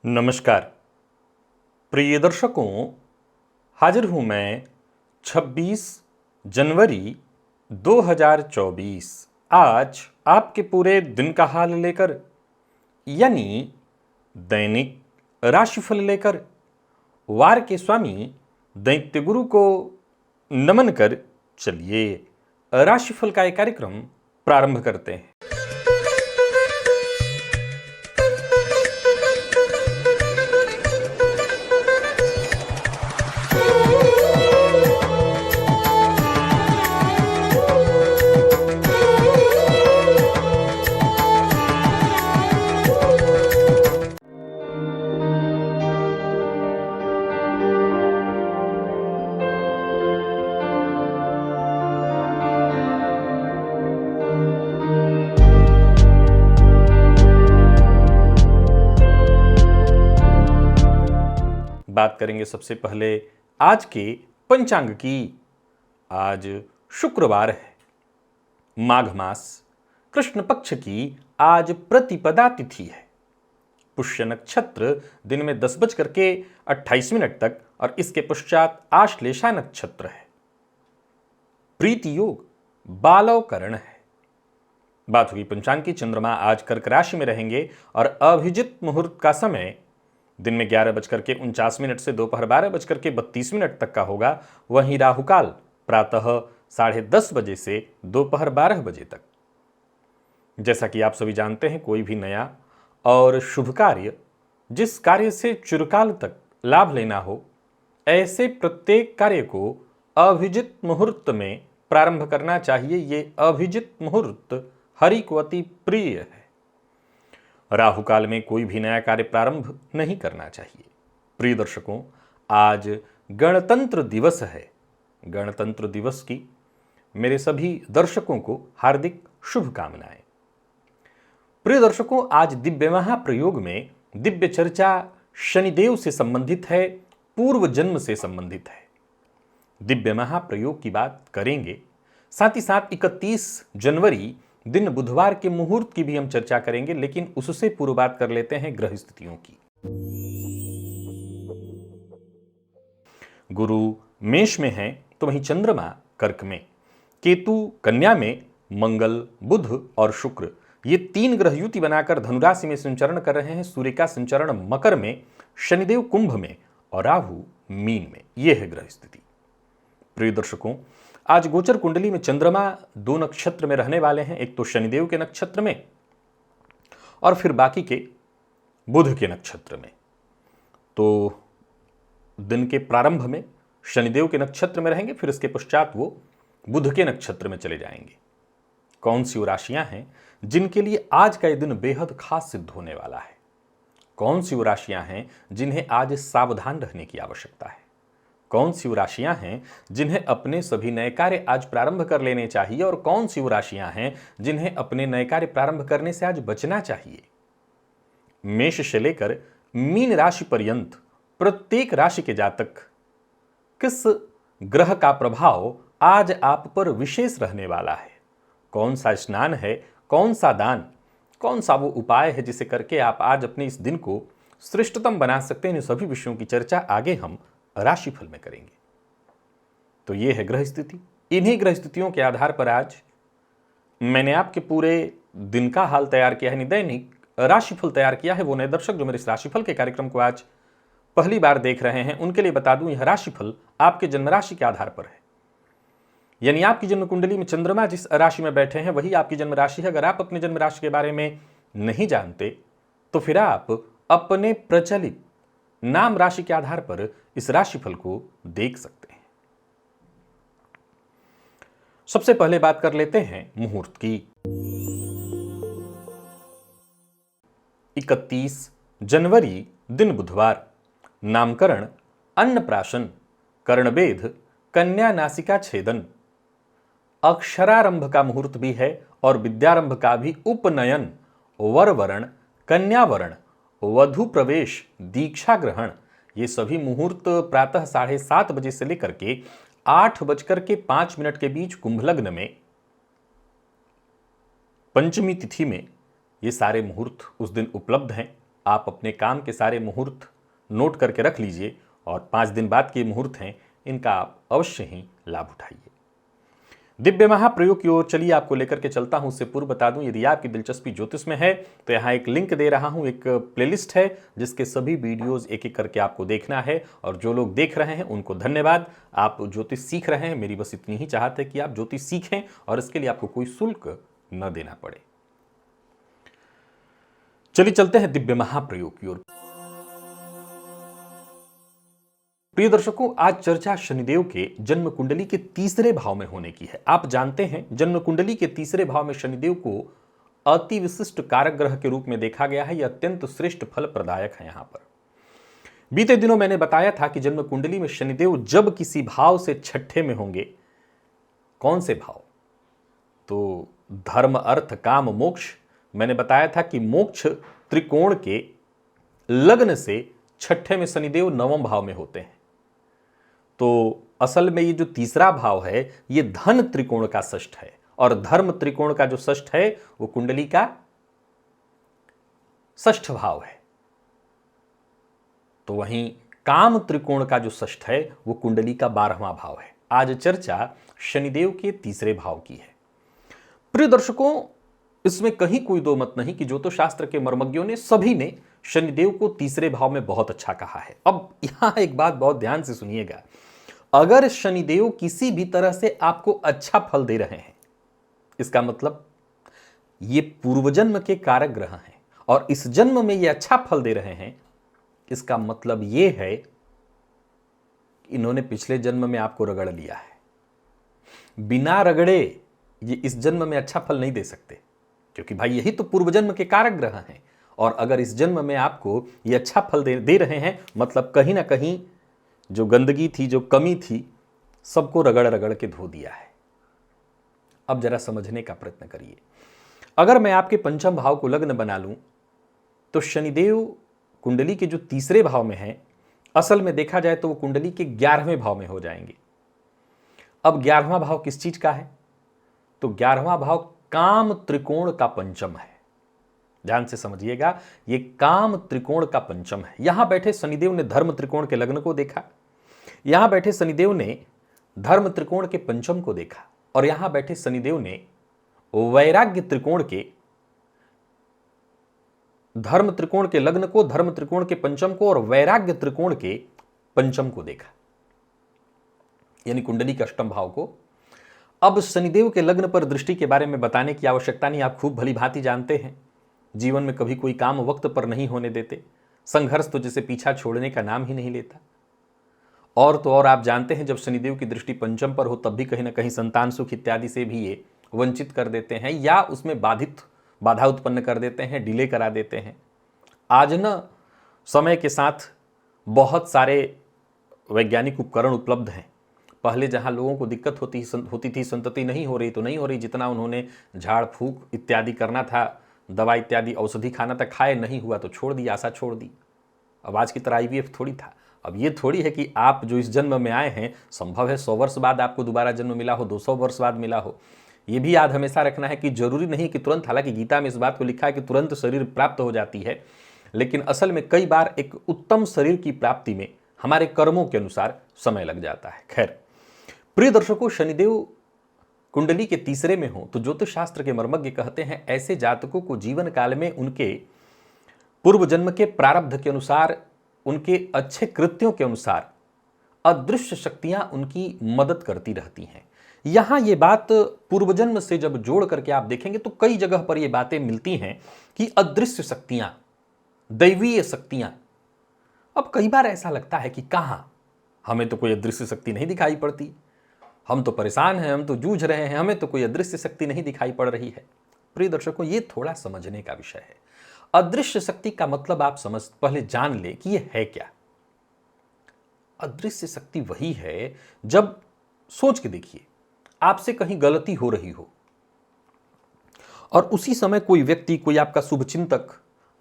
नमस्कार प्रिय दर्शकों, हाजिर हूं मैं 26 जनवरी 2024 आज आपके पूरे दिन का हाल लेकर, यानी दैनिक राशिफल लेकर वार के स्वामी दैत्य गुरु को नमन कर चलिए राशिफल का एक कार्यक्रम प्रारंभ करते हैं। बात करेंगे सबसे पहले आज के पंचांग की। आज शुक्रवार है, माघ मास कृष्ण पक्ष की आज प्रतिपदा तिथि है। पुष्य नक्षत्र दिन में 10:28 तक और इसके पश्चात आश्लेषा नक्षत्र है। प्रीति योग बालवकरण है। बात होगी पंचांग की। चंद्रमा आज कर्क राशि में रहेंगे और अभिजित मुहूर्त का समय दिन में 11:49 से दोपहर 12:32 तक का होगा। वहीं राहुकाल प्रातः 10:30 बजे से दोपहर 12 बजे तक। जैसा कि आप सभी जानते हैं, कोई भी नया और शुभ कार्य, जिस कार्य से चिरकाल तक लाभ लेना हो, ऐसे प्रत्येक कार्य को अभिजित मुहूर्त में प्रारंभ करना चाहिए। ये अभिजित मुहूर्त हरि को अति प्रिय है। राहु काल में कोई भी नया कार्य प्रारंभ नहीं करना चाहिए। प्रिय दर्शकों, आज गणतंत्र दिवस है। गणतंत्र दिवस की मेरे सभी दर्शकों को हार्दिक शुभकामनाएं। प्रिय दर्शकों, आज दिव्य महाप्रयोग में दिव्य चर्चा शनिदेव से संबंधित है, पूर्व जन्म से संबंधित है। दिव्य महाप्रयोग की बात करेंगे, साथ ही साथ 31 जनवरी दिन बुधवार के मुहूर्त की भी हम चर्चा करेंगे, लेकिन उससे पूर्व बात कर लेते हैं ग्रह स्थितियों की। गुरु मेष में है तो वहीं चंद्रमा कर्क में, केतु कन्या में, मंगल, बुध और शुक्र ये 3 ग्रह युति बनाकर धनुराशि में संचरण कर रहे हैं। सूर्य का संचरण मकर में, शनिदेव कुंभ में और राहु मीन में। यह है ग्रह स्थिति। प्रिय दर्शकों, आज गोचर कुंडली में चंद्रमा 2 नक्षत्र में रहने वाले हैं, एक तो शनिदेव के नक्षत्र में और फिर बाकी के बुध के नक्षत्र में। तो दिन के प्रारंभ में शनिदेव के नक्षत्र में रहेंगे, फिर इसके पश्चात वो बुध के नक्षत्र में चले जाएंगे। कौन सी वो राशियां हैं जिनके लिए आज का यह दिन बेहद खास सिद्ध होने वाला है? कौन सी वो राशियां हैं जिन्हें आज सावधान रहने की आवश्यकता है? कौन सी वो राशियां हैं जिन्हें अपने सभी नए कार्य आज प्रारंभ कर लेने चाहिए और कौन सी वो राशियां हैं जिन्हें अपने नए कार्य प्रारंभ करने से आज बचना चाहिए? मेष से लेकर मीन राशि पर्यंत प्रत्येक राशि के जातक किस ग्रह का प्रभाव आज आप पर विशेष रहने वाला है? कौन सा स्नान है, कौन सा दान, कौन सा वो उपाय है जिसे करके आप आज अपने इस दिन को श्रेष्ठतम बना सकते हैं? इन सभी विषयों की चर्चा आगे हम राशिफल में करेंगे। तो यह है ग्रह स्थिति। इन्हीं ग्रह स्थितियों के आधार पर आज मैंने आपके पूरे दिन का हाल तैयार किया है, दैनिक राशिफल तैयार किया है। वो नए दर्शक जो मेरे इस राशिफल के कार्यक्रम को आज पहली बार देख रहे हैं, उनके लिए बता दूं, यह राशिफल आपके जन्म राशि के आधार पर है। यानी आपकी जन्म कुंडली में चंद्रमा जिस राशि में बैठे हैं वही आपकी जन्म राशि है। अगर आप अपने जन्म राशि के बारे में नहीं जानते तो फिर आप अपने प्रचलित नाम राशि के आधार पर इस राशिफल को देख सकते हैं। सबसे पहले बात कर लेते हैं मुहूर्त की। 31 जनवरी दिन बुधवार, नामकरण, अन्नप्राशन, कर्णवेध, कन्या नासिका छेदन, अक्षरारंभ का मुहूर्त भी है और विद्यारंभ का भी, उपनयन, वरवरण, कन्यावरण, वधु प्रवेश, दीक्षा ग्रहण, ये सभी मुहूर्त प्रातः 7:30 बजे से लेकर के 8:05 के बीच कुंभ लग्न में पंचमी तिथि में ये सारे मुहूर्त उस दिन उपलब्ध हैं। आप अपने काम के सारे मुहूर्त नोट करके रख लीजिए और 5 दिन बाद के मुहूर्त हैं, इनका आप अवश्य ही लाभ उठाइए। दिव्य महाप्रयोग की ओर चलिए आपको लेकर के चलता हूं। उससे पूर्व बता दूं, यदि आपकी दिलचस्पी ज्योतिष में है तो यहां एक लिंक दे रहा हूं, एक प्लेलिस्ट है जिसके सभी वीडियोस एक एक करके आपको देखना है। और जो लोग देख रहे हैं उनको धन्यवाद, आप ज्योतिष सीख रहे हैं। मेरी बस इतनी ही चाहत है कि आप ज्योतिष सीखें और इसके लिए आपको कोई शुल्क न देना पड़े। चलिए चलते हैं दिव्य महाप्रयोग की ओर। प्रिय दर्शकों, आज चर्चा शनिदेव के जन्म कुंडली के तीसरे भाव में होने की है। आप जानते हैं जन्म कुंडली के तीसरे भाव में शनिदेव को अति विशिष्ट कारक ग्रह के रूप में देखा गया है। यह अत्यंत श्रेष्ठ फल प्रदायक है। यहां पर बीते दिनों मैंने बताया था कि जन्म कुंडली में शनिदेव जब किसी भाव से छठे में होंगे, कौन से भाव, तो धर्म अर्थ काम मोक्ष, मैंने बताया था कि मोक्ष त्रिकोण के लग्न से छठे में शनिदेव नवम भाव में होते हैं। तो असल में ये जो तीसरा भाव है ये धन त्रिकोण का षष्ठ है और धर्म त्रिकोण का जो षष्ठ है वो कुंडली का षष्ठ भाव है। तो वहीं काम त्रिकोण का जो षष्ठ है वो कुंडली का 12वां भाव है। आज चर्चा शनिदेव के तीसरे भाव की है। प्रिय दर्शकों, इसमें कहीं कोई दो मत नहीं कि ज्योतिष शास्त्र के मर्मज्ञों ने सभी ने शनिदेव को तीसरे भाव में बहुत अच्छा कहा है। अब यहां एक बात बहुत ध्यान से सुनिएगा, अगर शनिदेव किसी भी तरह से आपको अच्छा फल दे रहे हैं, इसका मतलब ये पूर्वजन्म के कारक ग्रह हैं और इस जन्म में ये अच्छा फल दे रहे हैं, इसका मतलब ये है कि इन्होंने पिछले जन्म में आपको रगड़ लिया है। बिना रगड़े ये इस जन्म में अच्छा फल नहीं दे सकते, क्योंकि भाई यही तो पूर्वजन्म के कारक ग्रह हैं। और अगर इस जन्म में आपको ये अच्छा फल दे रहे हैं, मतलब कहीं ना कहीं जो गंदगी थी, जो कमी थी, सबको रगड़ रगड़ के धो दिया है। अब जरा समझने का प्रयत्न करिए। अगर मैं आपके पंचम भाव को लग्न बना लूं तो शनिदेव कुंडली के जो तीसरे भाव में है, असल में देखा जाए तो वो कुंडली के 11वें भाव में हो जाएंगे। अब 11वां भाव किस चीज का है, तो 11वां भाव काम त्रिकोण का पंचम है। ध्यान से समझिएगा, ये काम त्रिकोण का पंचम है। यहां बैठे शनिदेव ने धर्म त्रिकोण के लग्न को देखा, यहां बैठे शनिदेव ने धर्म त्रिकोण के पंचम को देखा और यहां बैठे शनिदेव ने वैराग्य त्रिकोण के धर्म त्रिकोण के लग्न को, धर्म त्रिकोण के पंचम को और वैराग्य त्रिकोण के पंचम को देखा, यानी कुंडली के अष्टम भाव को। अब शनिदेव के लग्न पर दृष्टि के बारे में बताने की आवश्यकता नहीं, आप खूब भली भांति जानते हैं। जीवन में कभी कोई काम वक्त पर नहीं होने देते, संघर्ष तो जैसे पीछा छोड़ने का नाम ही नहीं लेता। और तो और आप जानते हैं, जब शनिदेव की दृष्टि पंचम पर हो तब भी कहीं ना कहीं संतान सुख इत्यादि से भी ये वंचित कर देते हैं या उसमें बाधा उत्पन्न कर देते हैं, डिले करा देते हैं। आज न समय के साथ बहुत सारे वैज्ञानिक उपकरण उपलब्ध हैं। पहले जहां लोगों को दिक्कत होती थी, संतति नहीं हो रही तो नहीं हो रही, जितना उन्होंने झाड़ फूक इत्यादि करना था, दवा इत्यादि औषधि खाना था, खाए, नहीं हुआ तो छोड़ दी, आशा छोड़ दी। अब आज की तरह IVF थोड़ी था। अब ये थोड़ी है कि आप जो इस जन्म में आए हैं, संभव है 100 वर्ष बाद आपको दोबारा जन्म मिला हो, 200 वर्ष बाद मिला हो। ये भी याद हमेशा रखना है कि जरूरी नहीं कि तुरंत, हालांकि गीता में इस बात को लिखा है कि तुरंत शरीर प्राप्त हो जाती है, लेकिन असल में कई बार एक उत्तम शरीर की प्राप्ति में हमारे कर्मों के अनुसार समय लग जाता है। खैर प्रिय दर्शकों, शनिदेव कुंडली के तीसरे में हो तो ज्योतिष शास्त्र के मर्मज्ञ कहते हैं ऐसे जातकों को जीवन काल में उनके पूर्व जन्म के प्रारब्ध के अनुसार, उनके अच्छे कृत्यों के अनुसार अदृश्य शक्तियां उनकी मदद करती रहती हैं। यहां ये बात पूर्व जन्म से जब जोड़ करके आप देखेंगे तो कई जगह पर ये बातें मिलती हैं कि अदृश्य शक्तियां, दैवीय शक्तियां। अब कई बार ऐसा लगता है कि कहां, हमें तो कोई अदृश्य शक्ति नहीं दिखाई पड़ती, हम तो परेशान हैं, हम तो जूझ रहे हैं, हमें तो कोई अदृश्य शक्ति नहीं दिखाई पड़ रही है। प्रिय दर्शकों, ये थोड़ा समझने का विषय है। अदृश्य शक्ति का मतलब आप पहले जान ले कि ये है क्या। अदृश्य शक्ति वही है, जब सोच के देखिए, आपसे कहीं गलती हो रही हो और उसी समय कोई व्यक्ति, कोई आपका शुभचिंतक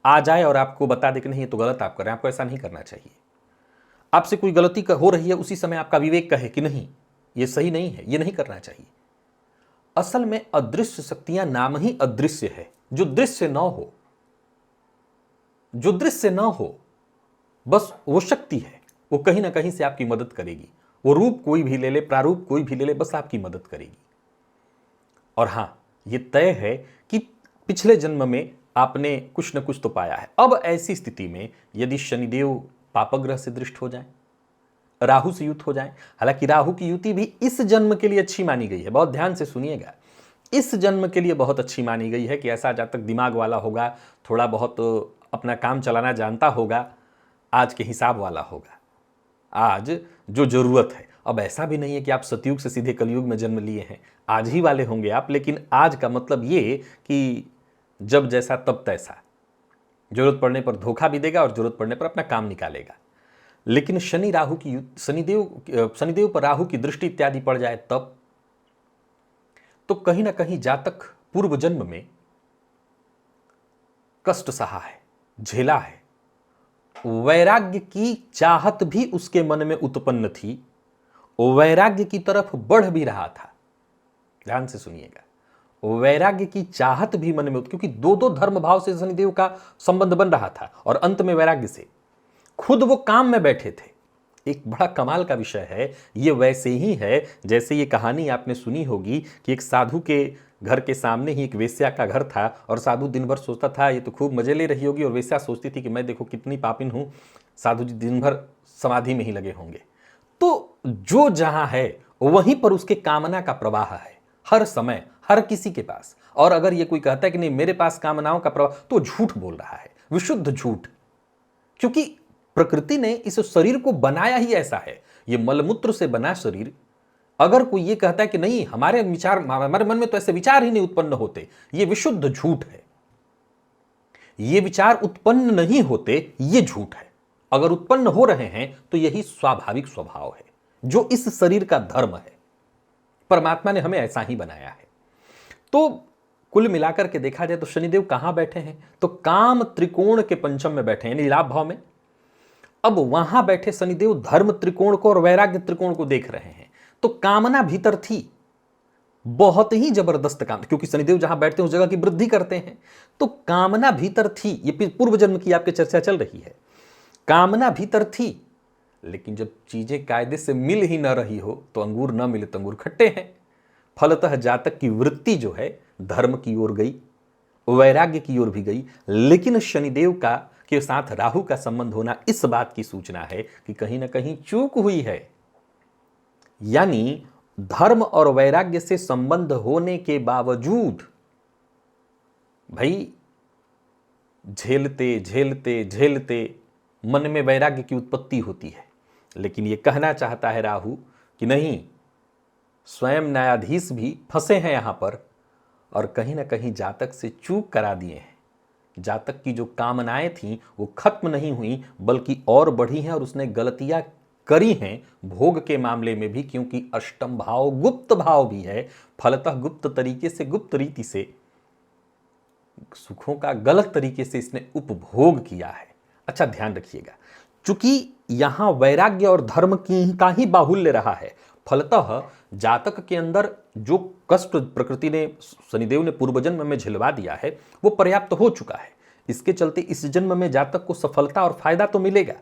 आ जाए और आपको बता दे कि नहीं ये तो गलत आप कर रहे हैं, आपको ऐसा नहीं करना चाहिए। आपसे कोई गलती हो रही है, उसी समय आपका विवेक कहे कि नहीं ये सही नहीं है, ये नहीं करना चाहिए। असल में अदृश्य शक्तियां नाम ही अदृश्य है, जो दृश्य न हो। जो दृश्य न हो, बस वो शक्ति है, वो कहीं ना कहीं से आपकी मदद करेगी। वो रूप कोई भी ले ले, प्रारूप कोई भी ले ले, बस आपकी मदद करेगी। और हां, ये तय है कि पिछले जन्म में आपने कुछ न कुछ तो पाया है। अब ऐसी स्थिति में यदि शनिदेव पापग्रह से दृष्ट हो जाए, राहु से युक्त हो जाए, हालांकि राहु की युति भी इस जन्म के लिए अच्छी मानी गई है, बहुत ध्यान से सुनिएगा, इस जन्म के लिए बहुत अच्छी मानी गई है कि ऐसा जातक दिमाग वाला होगा, थोड़ा बहुत अपना काम चलाना जानता होगा, आज के हिसाब वाला होगा, आज जो जरूरत है। अब ऐसा भी नहीं है कि आप सतयुग से सीधे कलयुग में जन्म लिए हैं, आज ही वाले होंगे आप, लेकिन आज का मतलब ये कि जब जैसा तब तैसा, जरूरत पड़ने पर धोखा भी देगा और जरूरत पड़ने पर अपना काम निकालेगा। लेकिन शनि राहु की शनिदेव पर राहु की दृष्टि इत्यादि पड़ जाए तब तो कहीं ना कहीं जातक पूर्व जन्म में कष्ट सहा है, झेला है, वैराग्य की चाहत भी उसके मन में उत्पन्न थी, वैराग्य की तरफ बढ़ भी रहा था। ध्यान से सुनिएगा, वैराग्य की चाहत भी मन में, क्योंकि दो दो धर्म भाव से शनिदेव का संबंध बन रहा था और अंत में वैराग्य से खुद वो काम में बैठे थे। एक बड़ा कमाल का विषय है, ये वैसे ही है जैसे ये कहानी आपने सुनी होगी कि एक साधु के घर के सामने ही एक वेश्या का घर था और साधु दिन भर सोचता था ये तो खूब मजे ले रही होगी, और वेश्या सोचती थी कि मैं देखो कितनी पापिन हूं, साधु जी दिन भर समाधि में ही लगे होंगे। तो जो जहां है वहीं पर उसके कामना का प्रवाह है हर समय, हर किसी के पास। और अगर ये कोई कहता है कि नहीं मेरे पास कामनाओं का प्रवाह, तो झूठ बोल रहा है, विशुद्ध झूठ। क्योंकि प्रकृति ने इस शरीर को बनाया ही ऐसा है, ये मलमूत्र से बना शरीर। अगर कोई ये कहता है कि नहीं हमारे विचार, हमारे मन में तो ऐसे विचार ही नहीं उत्पन्न होते, ये विशुद्ध झूठ है। ये विचार उत्पन्न नहीं होते, ये झूठ है। अगर उत्पन्न हो रहे हैं तो यही स्वाभाविक स्वभाव है, जो इस शरीर का धर्म है। परमात्मा ने हमें ऐसा ही बनाया है। तो कुल मिलाकर के देखा जाए तो शनिदेव कहां बैठे हैं, तो काम त्रिकोण के पंचम में बैठे हैं, यानी लाभ भाव में। अब वहां बैठे शनिदेव धर्म त्रिकोण को और वैराग्य त्रिकोण को देख रहे हैं। तो कामना भीतर थी, बहुत ही जबरदस्त काम, क्योंकि शनिदेव जहां बैठते हैं उस जगह की वृद्धि करते हैं। तो कामना भीतर थी, ये पूर्व जन्म की आपकी चर्चा चल रही है, कामना भीतर थी। लेकिन जब चीजें कायदे से मिल ही न रही हो तो अंगूर न मिले तो अंगूर खट्टे हैं। फलतः जातक की वृत्ति जो है धर्म की ओर गई, वैराग्य की ओर भी गई। लेकिन शनिदेव का के साथ राहु का संबंध होना इस बात की सूचना है कि कहीं ना कहीं चूक हुई है। यानी धर्म और वैराग्य से संबंध होने के बावजूद भाई झेलते झेलते झेलते मन में वैराग्य की उत्पत्ति होती है। लेकिन यह कहना चाहता है राहु कि नहीं, स्वयं न्यायाधीश भी फंसे हैं यहां पर और कहीं ना कहीं जातक से चूक करा दिए हैं। जातक की जो कामनाएं थीं वो खत्म नहीं हुई बल्कि और बढ़ी हैं, और उसने गलतियां करी हैं भोग के मामले में भी, क्योंकि अष्टम भाव गुप्त भाव भी है। फलतः गुप्त तरीके से, गुप्त रीति से सुखों का गलत तरीके से इसने उपभोग किया है। अच्छा ध्यान रखिएगा, चूंकि यहां वैराग्य और धर्म का ही बाहुल्य रहा है, फलतः जातक के अंदर जो कष्ट प्रकृति ने, शनिदेव ने पूर्व जन्म में झिलवा दिया है वो पर्याप्त हो चुका है। इसके चलते इस जन्म में जातक को सफलता और फायदा तो मिलेगा,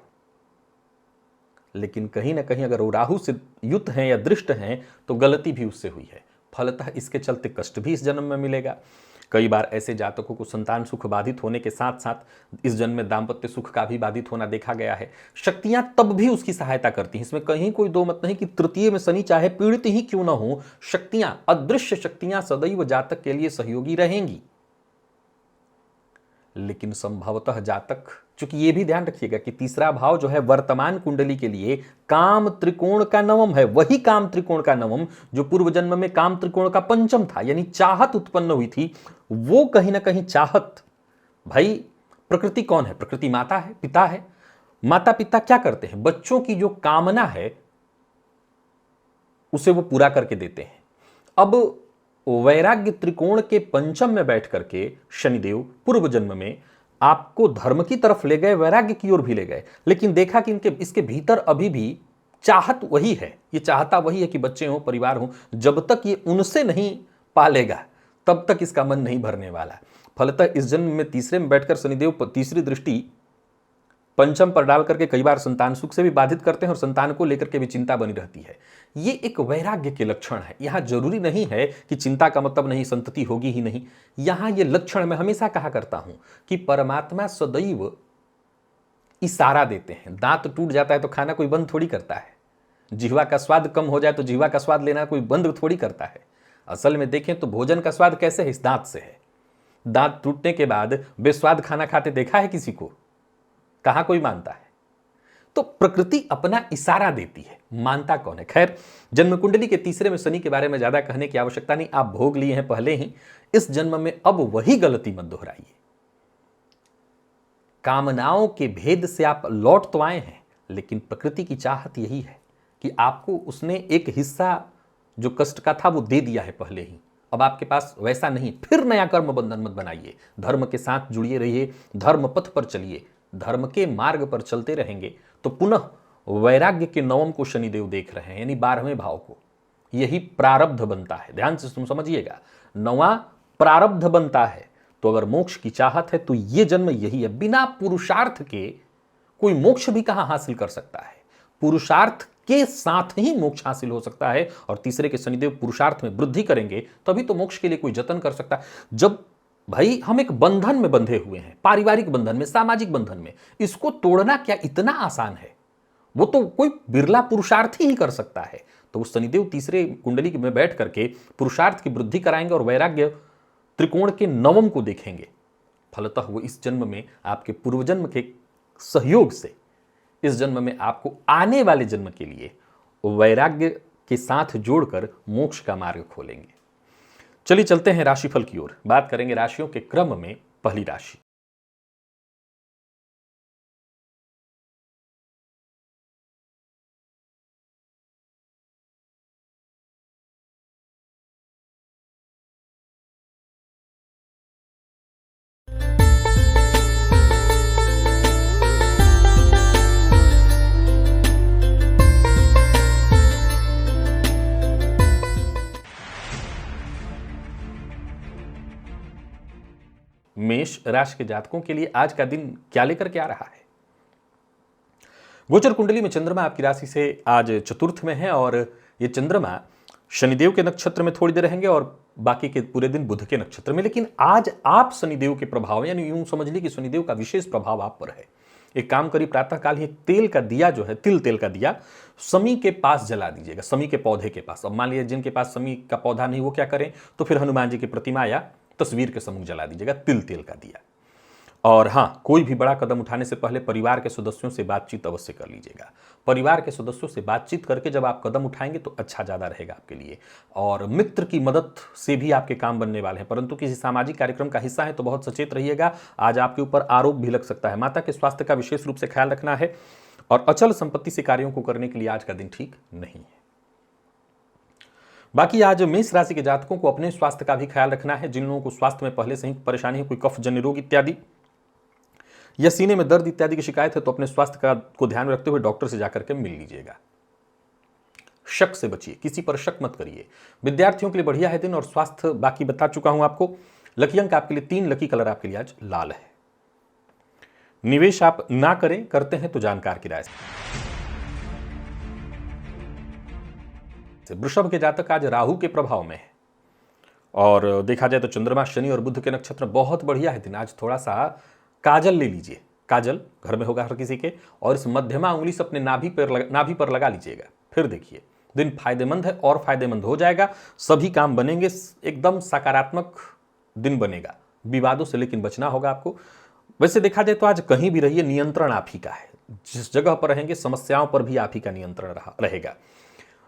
लेकिन कहीं ना कहीं अगर वो राहु से युक्त हैं या दृष्ट हैं तो गलती भी उससे हुई है। फलतः इसके चलते कष्ट भी इस जन्म में मिलेगा। कई बार ऐसे जातकों को संतान सुख बाधित होने के साथ साथ इस जन्म में दाम्पत्य सुख का भी बाधित होना देखा गया है। शक्तियां तब भी उसकी सहायता करती हैं, इसमें कहीं कोई दो मत नहीं कि तृतीय में शनि चाहे पीड़ित ही क्यों ना हो, शक्तियां, अदृश्य शक्तियां सदैव जातक के लिए सहयोगी रहेंगी। लेकिन संभवतः जातक, चूंकि ये भी ध्यान रखिएगा कि तीसरा भाव जो है वर्तमान कुंडली के लिए काम त्रिकोण का नवम है, वही काम त्रिकोण का नवम जो पूर्व जन्म में काम त्रिकोण का पंचम था, यानी चाहत उत्पन्न हुई थी। वो कहीं ना कहीं चाहत, भाई प्रकृति कौन है? प्रकृति माता है, पिता है। माता पिता क्या करते हैं? बच्चों की जो कामना है उसे वो पूरा करके देते हैं। अब वैराग्य त्रिकोण के पंचम में बैठ करके शनिदेव पूर्व जन्म में आपको धर्म की तरफ ले गए, वैराग्य की ओर भी ले गए, लेकिन देखा कि इसके भीतर अभी भी चाहत वही है, ये चाहता वही है कि बच्चे हों, परिवार हो। जब तक ये उनसे नहीं पालेगा तब तक इसका मन नहीं भरने वाला। फलतः इस जन्म में तीसरे में बैठकर शनिदेव पर तीसरी दृष्टि पंचम पर डाल करके कई बार संतान सुख से भी बाधित करते हैं और संतान को लेकर के भी चिंता बनी रहती है। ये एक वैराग्य के लक्षण है। यहां जरूरी नहीं है कि चिंता का मतलब नहीं संतति होगी ही नहीं। यहां ये लक्षण मैं हमेशा कहा करता हूं कि परमात्मा सदैव इशारा देते हैं। दांत टूट जाता है तो खाना कोई बंद थोड़ी करता है। जिह्वा का स्वाद कम हो जाए तो जिह्वा का स्वाद लेना कोई बंद थोड़ी करता है। असल में देखें तो भोजन का स्वाद कैसे है? इस दांत से है। दांत टूटने के बाद बेस्वाद खाना खाते देखा है किसी को? कहां कोई मानता है? तो प्रकृति अपना इशारा देती है, मानता कौन है? खैर, जन्म कुंडली के तीसरे में शनि के बारे में ज्यादा कहने की आवश्यकता नहीं, आप भोग लिए हैं पहले ही। इस जन्म में अब वही गलती मत दोहराइए। कामनाओं के भेद से आप लौट तो आए हैं, लेकिन प्रकृति की चाहत यही है कि आपको उसने एक हिस्सा जो कष्ट का था वो दे दिया है पहले ही। अब आपके पास वैसा नहीं, फिर नया कर्म बंधन मत बनाइए। धर्म के साथ जुड़िए रहिए, धर्म पथ पर चलिए। धर्म के मार्ग पर चलते रहेंगे तो पुनः वैराग्य के नवम को शनिदेव देख रहे हैं, यानी 12वें भाव को। यही प्रारब्ध बनता है। ध्यान से तुम समझिएगा, नवा प्रारब्ध बनता है। तो अगर मोक्ष की चाहत है तो यह जन्म यही है। बिना पुरुषार्थ के कोई मोक्ष भी कहां हासिल कर सकता है? पुरुषार्थ के साथ ही मोक्ष हासिल हो सकता है। और तीसरे के शनिदेव पुरुषार्थ में वृद्धि करेंगे तभी तो मोक्ष के लिए कोई जतन कर सकता है। जब भाई हम एक बंधन में बंधे हुए हैं, पारिवारिक बंधन में, सामाजिक बंधन में, इसको तोड़ना क्या इतना आसान है? वो तो कोई बिरला पुरुषार्थी ही कर सकता है। तो वो शनिदेव तीसरे कुंडली में बैठ करके पुरुषार्थ की वृद्धि कराएंगे और वैराग्य त्रिकोण के नवम को देखेंगे। फलतः वो इस जन्म में आपके पूर्वजन्म के सहयोग से इस जन्म में आपको आने वाले जन्म के लिए वैराग्य के साथ जोड़कर मोक्ष का मार्ग खोलेंगे। चलिए चलते हैं राशिफल की ओर। बात करेंगे राशियों के क्रम में। पहली राशि मेष राशि के जातकों के लिए आज का दिन क्या लेकर के आ रहा है? गोचर कुंडली में चंद्रमा आपकी राशि से आज चतुर्थ में है और ये चंद्रमा शनिदेव के नक्षत्र में थोड़ी देर रहेंगे और बाकी के पूरे दिन बुध के नक्षत्र में। लेकिन आज आप शनिदेव के प्रभाव, यानी यूं समझ लीजिए कि शनिदेव का विशेष प्रभाव आप पर है। एक काम करिए, प्रातःकाल ही तेल का दिया जो है, तिल तेल का दिया समी के पास जला दीजिएगा, समी के पौधे के पास। अब मान लीजिए जिनके पास समी का पौधा नहीं, वो क्या करें? तो फिर हनुमान जी की प्रतिमा या तस्वीर के सम्मुख जला दीजिएगा तिल तेल का दिया। और हाँ, कोई भी बड़ा कदम उठाने से पहले परिवार के सदस्यों से बातचीत अवश्य कर लीजिएगा। परिवार के सदस्यों से बातचीत करके जब आप कदम उठाएंगे तो अच्छा ज़्यादा रहेगा आपके लिए। और मित्र की मदद से भी आपके काम बनने वाले हैं, परंतु किसी सामाजिक कार्यक्रम का हिस्सा है तो बहुत सचेत रहिएगा। आज आपके ऊपर आरोप भी लग सकता है। माता के स्वास्थ्य का विशेष रूप से ख्याल रखना है और अचल संपत्ति से कार्यों को करने के लिए आज का दिन ठीक नहीं है। बाकी आज मेष राशि के जातकों को अपने स्वास्थ्य का भी ख्याल रखना है। जिन लोगों को स्वास्थ्य में पहले से ही परेशानी है, कोई कफ जन्य रोग इत्यादि या सीने में दर्द इत्यादि की शिकायत है, तो अपने स्वास्थ्य को ध्यान में रखते हुए डॉक्टर से जाकर के मिल लीजिएगा। शक से बचिए, किसी पर शक मत करिए। विद्यार्थियों के लिए बढ़िया है दिन और स्वास्थ्य बाकी बता चुका हूं आपको। लकी अंक आपके लिए 3, लकी कलर आपके लिए आज लाल है। निवेश आप ना करें, करते हैं तो जानकार की राय से। वृषभ के जातक आज राहु के प्रभाव में है और देखा जाए तो चंद्रमा, शनि और बुध के नक्षत्र बहुत बढ़िया है दिन। आज थोड़ा सा काजल ले लीजिए, काजल घर में होगा हर किसी के, और इस मध्यमा उंगली से अपने नाभि पर लगा लीजिएगा। फिर देखिए दिन फायदेमंद है और फायदेमंद हो जाएगा। सभी काम बनेंगे, एकदम सकारात्मक दिन बनेगा। विवादों से लेकिन बचना होगा आपको। वैसे देखा जाए तो आज कहीं भी रहिए, नियंत्रण आप ही का है। जिस जगह पर रहेंगे समस्याओं पर भी आप ही का नियंत्रण रहेगा।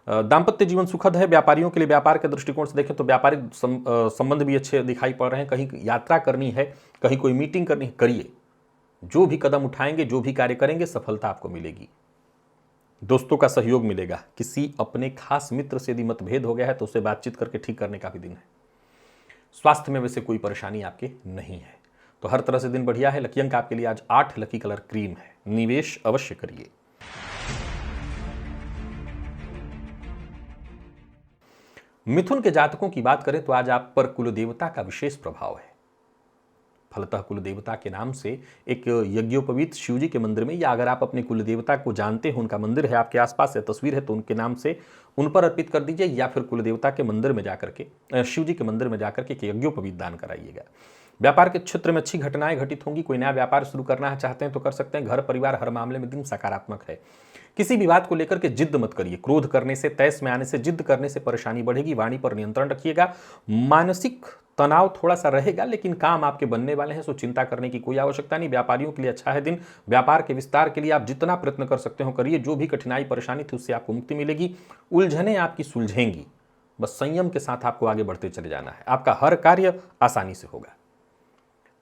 दाम्पत्य जीवन सुखद है। व्यापारियों के लिए व्यापार के दृष्टिकोण से देखें तो व्यापारिक संबंध भी अच्छे दिखाई पड़ रहे हैं। कहीं यात्रा करनी है, कहीं कोई मीटिंग करनी है, करिए। जो भी कदम उठाएंगे, जो भी कार्य करेंगे, सफलता आपको मिलेगी। दोस्तों का सहयोग मिलेगा। किसी अपने खास मित्र से यदि मतभेद हो गया है तो उससे बातचीत करके ठीक करने का भी दिन है। स्वास्थ्य में वैसे कोई परेशानी आपके नहीं है, तो हर तरह से दिन बढ़िया है। लकी अंक आपके लिए आज 8, लकी कलर क्रीम है। निवेश अवश्य करिए। मिथुन के जातकों की बात करें तो आज आप पर कुलदेवता का विशेष प्रभाव है। फलतः कुल देवता के नाम से एक यज्ञोपवीत शिव जी के मंदिर में, या अगर आप अपने कुल देवता को जानते हो, उनका मंदिर है आपके आसपास या तस्वीर है, तो उनके नाम से उन पर अर्पित कर दीजिए, या फिर कुल देवता के मंदिर में जाकर के, शिव जी के मंदिर में जाकर के यज्ञोपवीत दान कराइएगा। व्यापार के क्षेत्र में अच्छी घटनाएं घटित होंगी। कोई नया व्यापार शुरू करना चाहते हैं तो कर सकते हैं। घर परिवार हर मामले में दिन सकारात्मक है। किसी भी बात को लेकर के जिद मत करिए। क्रोध करने से, तैस में आने से, जिद करने से परेशानी बढ़ेगी। वाणी पर नियंत्रण रखिएगा। मानसिक तनाव थोड़ा सा रहेगा, लेकिन काम आपके बनने वाले हैं, सो चिंता करने की कोई आवश्यकता नहीं। व्यापारियों के लिए अच्छा है दिन। व्यापार के विस्तार के लिए आप जितना प्रयत्न कर सकते हो करिए। जो भी कठिनाई परेशानी थी उससे आपको मुक्ति मिलेगी। उलझने आपकी सुलझेंगी। बस संयम के साथ आपको आगे बढ़ते चले जाना है। आपका हर कार्य आसानी से होगा।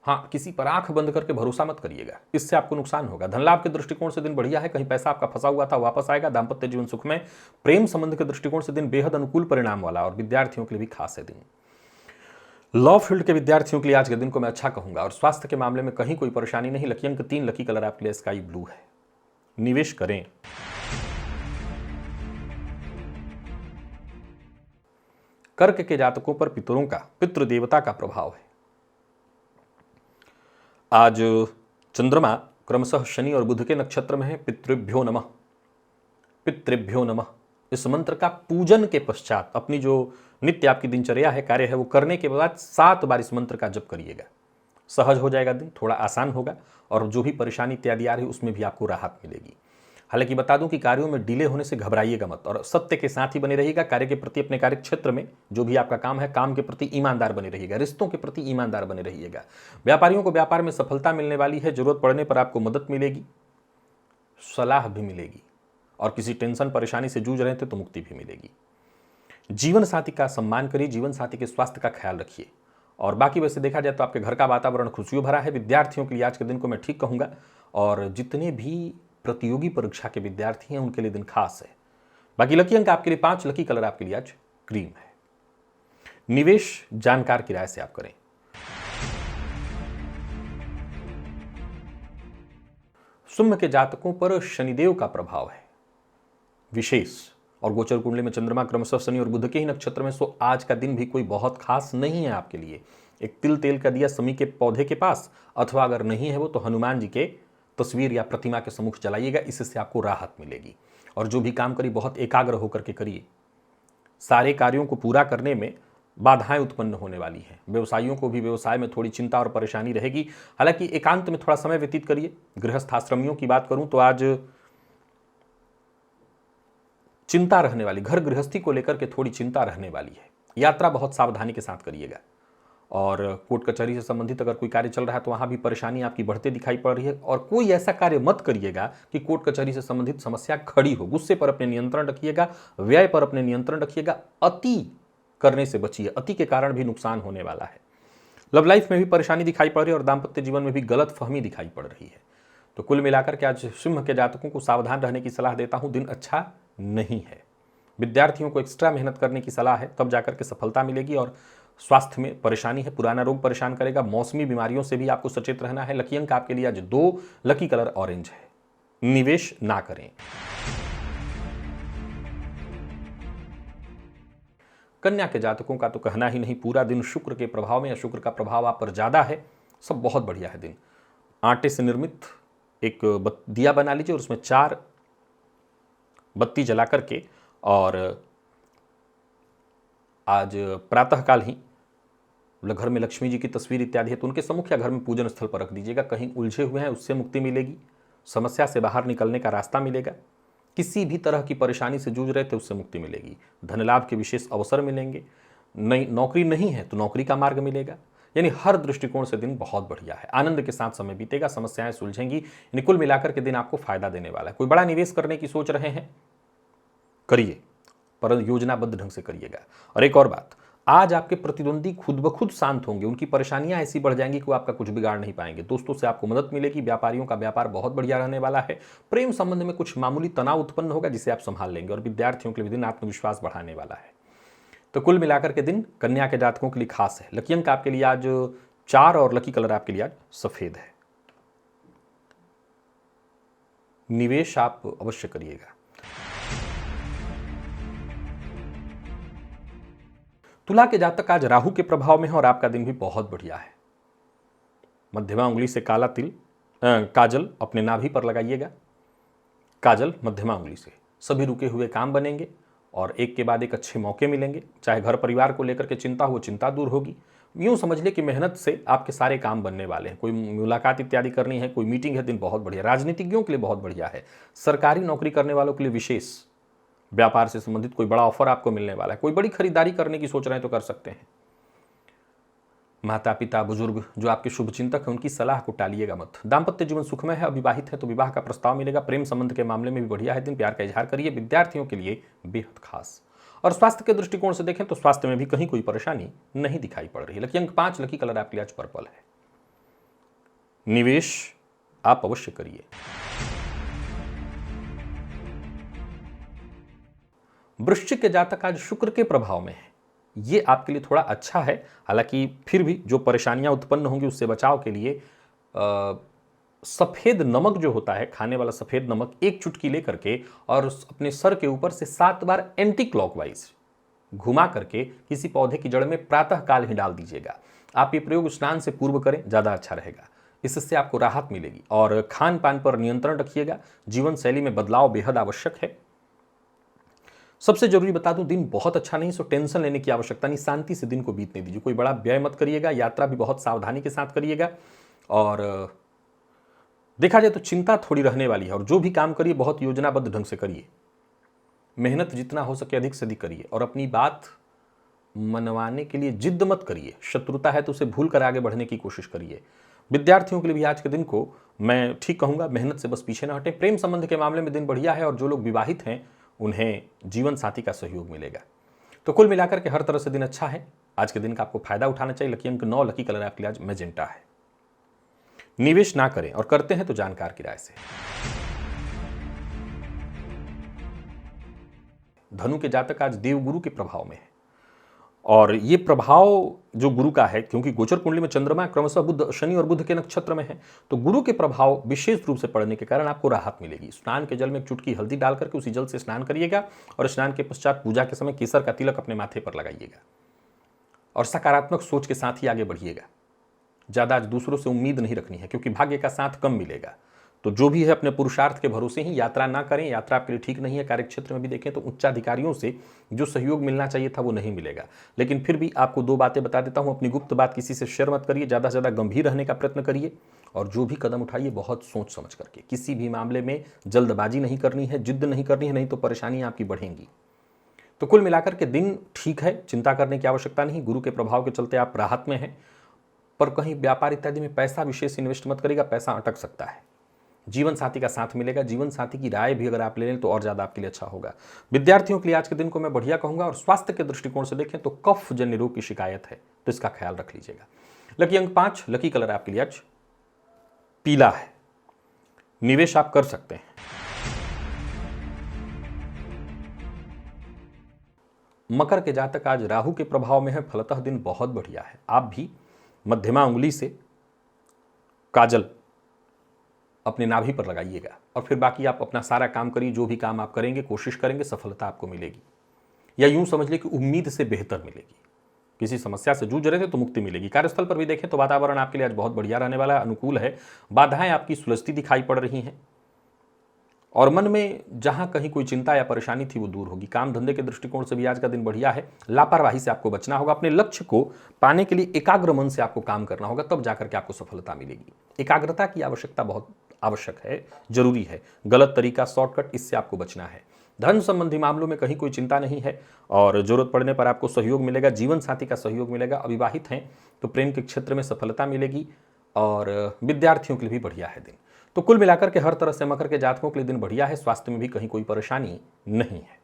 हाँ, किसी पर आंख बंद करके भरोसा मत करिएगा, इससे आपको नुकसान होगा। धन लाभ के दृष्टिकोण से दिन बढ़िया है। कहीं पैसा आपका फंसा हुआ था वापस आएगा। दाम्पत्य जीवन सुख में। प्रेम संबंध के दृष्टिकोण से दिन बेहद अनुकूल परिणाम वाला और विद्यार्थियों के लिए भी खास है दिन। लॉ फील्ड के विद्यार्थियों के लिए आज के दिन को मैं अच्छा कहूंगा। और स्वास्थ्य के मामले में कहीं कोई परेशानी नहीं। लकी अंक 3, लकी कलर आपके लिए स्काई ब्लू है। निवेश करें। कर्क के जातकों पर पितरों का, पितृ देवता का प्रभाव है। आज चंद्रमा क्रमशः शनि और बुध के नक्षत्र में है। पितृभ्यो नमः, पितृभ्यो नमः। इस मंत्र का पूजन के पश्चात अपनी जो नित्य आपकी दिनचर्या है, कार्य है, वो करने के बाद 7 बार इस मंत्र का जप करिएगा। सहज हो जाएगा दिन, थोड़ा आसान होगा और जो भी परेशानी इत्यादि आ रही है उसमें भी आपको राहत मिलेगी। हालांकि बता दूं कि कार्यों में डिले होने से घबराइएगा मत और सत्य के साथ ही बने रहिएगा। कार्य के प्रति, अपने कार्य क्षेत्र में जो भी आपका काम है, काम के प्रति ईमानदार बने रहिएगा। रिश्तों के प्रति ईमानदार बने रहिएगा। व्यापारियों को व्यापार में सफलता मिलने वाली है। जरूरत पड़ने पर आपको मदद मिलेगी, सलाह भी मिलेगी और किसी टेंशन परेशानी से जूझ रहे थे तो मुक्ति भी मिलेगी। जीवन साथी का सम्मान करिए। जीवन साथी के स्वास्थ्य का ख्याल रखिए। और बाकी वैसे देखा जाए तो आपके घर का वातावरण खुशियों भरा है। विद्यार्थियों के लिए आज के दिन को मैं ठीक कहूंगा। और जितने भी प्रतियोगी परीक्षा के विद्यार्थी हैं उनके लिए दिन खास है। बाकी लकी अंक आपके लिए 5, लकी कलर आपके लिए आज क्रीम है। निवेश जानकार की राय से आप करें। सिंह के जातकों पर शनिदेव का प्रभाव है विशेष। और गोचर कुंडली में चंद्रमा क्रमशः शनि और बुध के ही नक्षत्र में, सो आज का दिन भी कोई बहुत खास नहीं है आपके लिए। एक तिल तेल का दिया समी के पौधे के पास, अथवा अगर नहीं है वो तो हनुमान जी के तस्वीर या प्रतिमा के सम्मुख जलाइएगा। इससे आपको राहत मिलेगी। और जो भी काम करिए बहुत एकाग्र होकर के करिए। सारे कार्यों को पूरा करने में बाधाएं उत्पन्न होने वाली हैं। व्यवसायियों को भी व्यवसाय में थोड़ी चिंता और परेशानी रहेगी। हालांकि एकांत में थोड़ा समय व्यतीत करिए। गृहस्थ आश्रमियों की बात करूं तो आज चिंता रहने वाली, घर गृहस्थी को लेकर के थोड़ी चिंता रहने वाली है। यात्रा बहुत सावधानी के साथ करिएगा। और कोर्ट कचहरी से संबंधित अगर कोई कार्य चल रहा है तो वहां भी परेशानी आपकी बढ़ते दिखाई पड़ रही है। और कोई ऐसा कार्य मत करिएगा कि कोर्ट कचहरी से संबंधित समस्या खड़ी हो। गुस्से पर अपने नियंत्रण रखिएगा। व्यय पर अपने नियंत्रण रखिएगा। अति करने से बचिए। अति के कारण भी नुकसान होने वाला है। लव लाइफ में भी परेशानी दिखाई पड़ रही है और दाम्पत्य जीवन में भी गलत फहमी दिखाई पड़ रही है। तो कुल मिलाकर के आज सिंह के जातकों को सावधान रहने की सलाह देता हूं। दिन अच्छा नहीं है। विद्यार्थियों को एक्स्ट्रा मेहनत करने की सलाह है, तब जाकर के सफलता मिलेगी। और स्वास्थ्य में परेशानी है, पुराना रोग परेशान करेगा। मौसमी बीमारियों से भी आपको सचेत रहना है। लकी अंक आपके लिए आज 2, लकी कलर ऑरेंज है। निवेश ना करें। कन्या के जातकों का तो कहना ही नहीं। पूरा दिन शुक्र के प्रभाव में, या शुक्र का प्रभाव आप पर ज्यादा है। सब बहुत बढ़िया है दिन। आटे से निर्मित एक दिया बना लीजिए और उसमें 4 बत्ती जला करके, और आज प्रातःकाल ही घर में लक्ष्मी जी की तस्वीर इत्यादि है तो उनके सम्मुख या घर में पूजन स्थल पर रख दीजिएगा। कहीं उलझे हुए हैं उससे मुक्ति मिलेगी। समस्या से बाहर निकलने का रास्ता मिलेगा। किसी भी तरह की परेशानी से जूझ रहे थे उससे मुक्ति मिलेगी। धन लाभ के विशेष अवसर मिलेंगे। नई नौकरी नहीं है तो नौकरी का मार्ग मिलेगा। यानी हर दृष्टिकोण से दिन बहुत बढ़िया है। आनंद के साथ समय बीतेगा। समस्याएं सुलझेंगी। यानी कुल मिलाकर के दिन आपको फायदा देने वाला है। कोई बड़ा निवेश करने की सोच रहे हैं, करिए, पर योजनाबद्ध ढंग से करिएगा। और एक और बात, आज आपके प्रतिद्वंदी खुद ब खुद शांत होंगे। उनकी परेशानियां ऐसी बढ़ जाएंगी कि वो आपका कुछ बिगाड़ नहीं पाएंगे। दोस्तों से आपको मदद मिलेगी। व्यापारियों का व्यापार बहुत बढ़िया रहने वाला है। प्रेम संबंध में कुछ मामूली तनाव उत्पन्न होगा जिसे आप संभाल लेंगे। और विद्यार्थियों के लिए दिन आत्मविश्वास बढ़ाने वाला है। तो कुल मिलाकर के दिन कन्या के जातकों के लिए खास है। लकी अंक आपके लिए आज 4 और लकी कलर आपके लिए आज सफेद है। निवेश आप अवश्य करिएगा। तुला के जातक आज राहु के प्रभाव में है और आपका दिन भी बहुत बढ़िया है। मध्यमा उंगली से काला तिल काजल अपने नाभि पर लगाइएगा। काजल मध्यमा उंगली से। सभी रुके हुए काम बनेंगे और एक के बाद एक अच्छे मौके मिलेंगे। चाहे घर परिवार को लेकर के चिंता हो, चिंता दूर होगी। यूँ समझ ले कि मेहनत से आपके सारे काम बनने वाले हैं। कोई मुलाकात इत्यादि करनी है, कोई मीटिंग है, दिन बहुत बढ़िया। राजनीतिज्ञों के लिए बहुत बढ़िया है। सरकारी नौकरी करने वालों के लिए विशेष। व्यापार से संबंधित कोई बड़ा ऑफर आपको मिलने वाला है। कोई बड़ी खरीदारी करने की सोच रहे हैं तो कर सकते हैं। माता पिता बुजुर्ग जो आपके शुभचिंतक हैं उनकी सलाह को टालिएगा मत। दाम्पत्य जीवन सुखमय है। अविवाहित है तो विवाह का प्रस्ताव मिलेगा। प्रेम संबंध के मामले में भी बढ़िया है दिन। प्यार का इजहार करिए। विद्यार्थियों के लिए बेहद खास। और स्वास्थ्य के दृष्टिकोण से देखें तो स्वास्थ्य में भी कहीं कोई परेशानी नहीं दिखाई पड़ रही है। लकी अंक 5, लकी कलर आपके लिए आज पर्पल है। निवेश आप अवश्य करिए। वृश्चिक के जातक आज शुक्र के प्रभाव में है। ये आपके लिए थोड़ा अच्छा है। हालांकि फिर भी जो परेशानियां उत्पन्न होंगी उससे बचाव के लिए सफ़ेद नमक जो होता है, खाने वाला सफ़ेद नमक, एक चुटकी लेकर के और अपने सर के ऊपर से 7 बार एंटी क्लॉकवाइज घुमा करके किसी पौधे की जड़ में प्रातः काल ही डाल दीजिएगा। आप ये प्रयोग स्नान से पूर्व करें, ज़्यादा अच्छा रहेगा। इससे आपको राहत मिलेगी। और खान पान पर नियंत्रण रखिएगा। जीवन शैली में बदलाव बेहद आवश्यक है। सबसे जरूरी बता दूं, दिन बहुत अच्छा नहीं, सो टेंशन लेने की आवश्यकता नहीं। शांति से दिन को बीतने दीजिए। कोई बड़ा व्यय मत करिएगा। यात्रा भी बहुत सावधानी के साथ करिएगा। और देखा जाए तो चिंता थोड़ी रहने वाली है। और जो भी काम करिए बहुत योजनाबद्ध ढंग से करिए। मेहनत जितना हो सके अधिक से अधिक करिए। और अपनी बात मनवाने के लिए जिद्द मत करिए। शत्रुता है तो उसे भूल कर आगे बढ़ने की कोशिश करिए। विद्यार्थियों के लिए भी आज के दिन को मैं ठीक कहूँगा, मेहनत से बस पीछे ना हटें। प्रेम संबंध के मामले में दिन बढ़िया है। और जो लोग विवाहित हैं उन्हें जीवन साथी का सहयोग मिलेगा। तो कुल मिलाकर के हर तरह से दिन अच्छा है। आज के दिन का आपको फायदा उठाना चाहिए। लकी अंक 9, लकी कलर आपके लिए आज मैजेंटा है। निवेश ना करें और करते हैं तो जानकार की राय से। धनु के जातक आज देवगुरु के प्रभाव में है। और ये प्रभाव जो गुरु का है, क्योंकि गोचर कुंडली में चंद्रमा क्रमशः बुध, शनि और बुध के नक्षत्र में है, तो गुरु के प्रभाव विशेष रूप से पड़ने के कारण आपको राहत मिलेगी। स्नान के जल में एक चुटकी हल्दी डाल करके उसी जल से स्नान करिएगा। और स्नान के पश्चात पूजा के समय केसर का तिलक अपने माथे पर लगाइएगा। और सकारात्मक सोच के साथ ही आगे बढ़िएगा। ज़्यादा आज दूसरों से उम्मीद नहीं रखनी है, क्योंकि भाग्य का साथ कम मिलेगा। तो जो भी है अपने पुरुषार्थ के भरोसे ही यात्रा ना करें। यात्रा आपके लिए ठीक नहीं है। कार्यक्षेत्र में भी देखें तो उच्चाधिकारियों से जो सहयोग मिलना चाहिए था वो नहीं मिलेगा। लेकिन फिर भी आपको 2 बातें बता देता हूं। अपनी गुप्त बात किसी से शेयर मत करिए। ज़्यादा से ज़्यादा गंभीर रहने का प्रयत्न करिए। और जो भी कदम उठाइए बहुत सोच समझ करके। किसी भी मामले में जल्दबाजी नहीं करनी है, जिद्द नहीं करनी है, नहीं तो परेशानियाँ आपकी बढ़ेंगी। तो कुल मिलाकर के दिन ठीक है, चिंता करने की आवश्यकता नहीं। गुरु के प्रभाव के चलते आप राहत में हैं। पर कहीं व्यापार इत्यादि में पैसा विशेष इन्वेस्ट मत करिएगा, पैसा अटक सकता है। जीवन साथी का साथ मिलेगा। जीवन साथी की राय भी अगर आप ले लें तो और ज़्यादा आपके लिए अच्छा होगा। विद्यार्थियों के लिए आज के दिन को मैं बढ़िया कहूँगा। और स्वास्थ्य के दृष्टिकोण से देखें तो कफ जन्य रोग की शिकायत है, तो इसका ख्याल रख लीजिएगा। लकी अंक 5, लकी कलर आपके लिए आज पीला है। निवेश आप कर सकते हैं। मकर के जातक आज राहु के प्रभाव में है। फलतः दिन बहुत बढ़िया है। आप भी मध्यमा उंगली से काजल अपने नाभि पर लगाइएगा। और फिर बाकी आप अपना सारा काम करिए। जो भी काम आप करेंगे, कोशिश करेंगे, सफलता आपको मिलेगी। या यूं समझ लें कि उम्मीद से बेहतर मिलेगी। किसी समस्या से जूझ रहे थे तो मुक्ति मिलेगी। कार्यस्थल पर भी देखें तो वातावरण आपके लिए आज बहुत बढ़िया रहने वाला है, अनुकूल है। बाधाएं आपकी सुलझती दिखाई पड़ रही हैं। और मन में जहां कहीं कोई चिंता या परेशानी थी वो दूर होगी। काम धंधे के दृष्टिकोण से भी आज का दिन बढ़िया है। लापरवाही से आपको बचना होगा। अपने लक्ष्य को पाने के लिए एकाग्र मन से आपको काम करना होगा, तब जाकर के आपको सफलता मिलेगी। एकाग्रता की आवश्यकता बहुत आवश्यक है, जरूरी है। गलत तरीका, शॉर्टकट, इससे आपको बचना है। धन संबंधी मामलों में कहीं कोई चिंता नहीं है। और जरूरत पड़ने पर आपको सहयोग मिलेगा। जीवन साथी का सहयोग मिलेगा। अविवाहित हैं तो प्रेम के क्षेत्र में सफलता मिलेगी। और विद्यार्थियों के लिए भी बढ़िया है दिन। तो कुल मिलाकर के हर तरह से मकर के जातकों के लिए दिन बढ़िया है। स्वास्थ्य में भी कहीं कोई परेशानी नहीं है।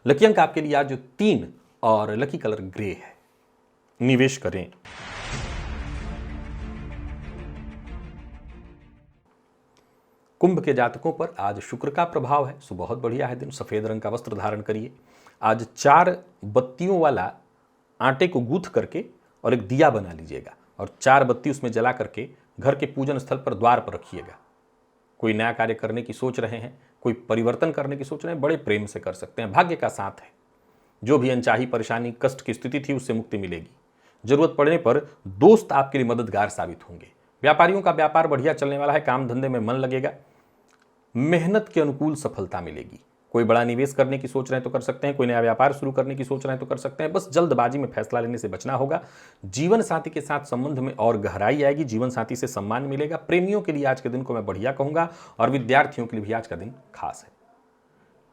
लकी अंक आपके लिए आज 3 और लकी कलर ग्रे है। निवेश करें। कुंभ के जातकों पर आज शुक्र का प्रभाव है, सो बहुत बढ़िया है दिन। सफेद रंग का वस्त्र धारण करिए। आज 4 बत्तियों वाला आटे को गूंथ करके और एक दिया बना लीजिएगा। और 4 बत्ती उसमें जला करके घर के पूजन स्थल पर, द्वार पर रखिएगा। कोई नया कार्य करने की सोच रहे हैं, कोई परिवर्तन करने की सोच रहे हैं, बड़े प्रेम से कर सकते हैं। भाग्य का साथ है। जो भी अनचाही परेशानी, कष्ट की स्थिति थी उससे मुक्ति मिलेगी। जरूरत पड़ने पर दोस्त आपके लिए मददगार साबित होंगे। व्यापारियों का व्यापार बढ़िया चलने वाला है, काम धंधे में मन लगेगा, मेहनत के अनुकूल सफलता मिलेगी। कोई बड़ा निवेश करने की सोच रहे हैं तो कर सकते हैं, कोई नया व्यापार शुरू करने की सोच रहे हैं तो कर सकते हैं, बस जल्दबाजी में फैसला लेने से बचना होगा। जीवन साथी के साथ संबंध में और गहराई आएगी, जीवन साथी से सम्मान मिलेगा। प्रेमियों के लिए आज के दिन को मैं बढ़िया कहूंगा और विद्यार्थियों के लिए भी आज का दिन खास है।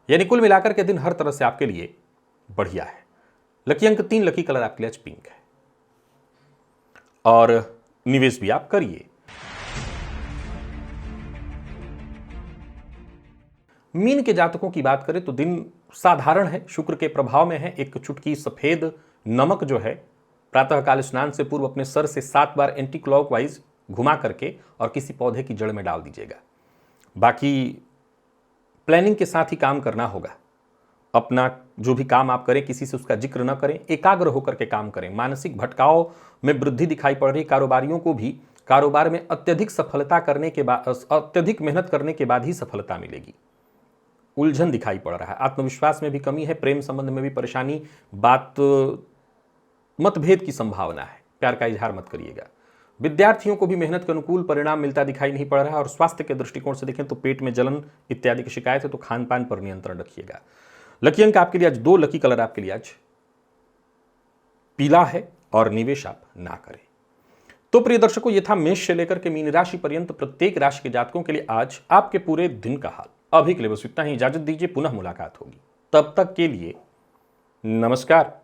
यानी कुल मिलाकर के दिन हर तरह से आपके लिए बढ़िया है। लकी अंक 3, लकी कलर आपके लिए आज पिंक है और निवेश भी आप करिए। मीन के जातकों की बात करें तो दिन साधारण है, शुक्र के प्रभाव में है। एक चुटकी सफेद नमक जो है प्रातःकाल स्नान से पूर्व अपने सर से 7 बार एंटी क्लॉकवाइज घुमा करके और किसी पौधे की जड़ में डाल दीजिएगा। बाकी प्लानिंग के साथ ही काम करना होगा। अपना जो भी काम आप करें किसी से उसका जिक्र न करें, एकाग्र होकर के काम करें। मानसिक भटकाव में वृद्धि दिखाई पड़ रही। कारोबारियों को भी कारोबार में अत्यधिक सफलता करने के बाद, अत्यधिक मेहनत करने के बाद ही सफलता मिलेगी। उलझन दिखाई पड़ रहा है, आत्मविश्वास में भी कमी है, प्रेम संबंध में भी परेशानी, बात मतभेद की संभावना है। प्यार का इजहार मत करिएगा। विद्यार्थियों को भी मेहनत के अनुकूल परिणाम मिलता दिखाई नहीं पड़ रहा है। और स्वास्थ्य के दृष्टिकोण से देखें तो पेट में जलन इत्यादि की शिकायत है तो खान पान पर नियंत्रण रखिएगा। लकी अंक आपके लिए आज 2, लकी कलर आपके लिए आज पीला है और निवेश आप ना करें। तो प्रिय दर्शकों, ये था मेष से लेकर के मीन राशि पर्यंत प्रत्येक राशि के जातकों के लिए आज आपके पूरे दिन का हाल। अभी के लिए बस इतना ही, इजाजत दीजिए, पुनः मुलाकात होगी। तब तक के लिए नमस्कार।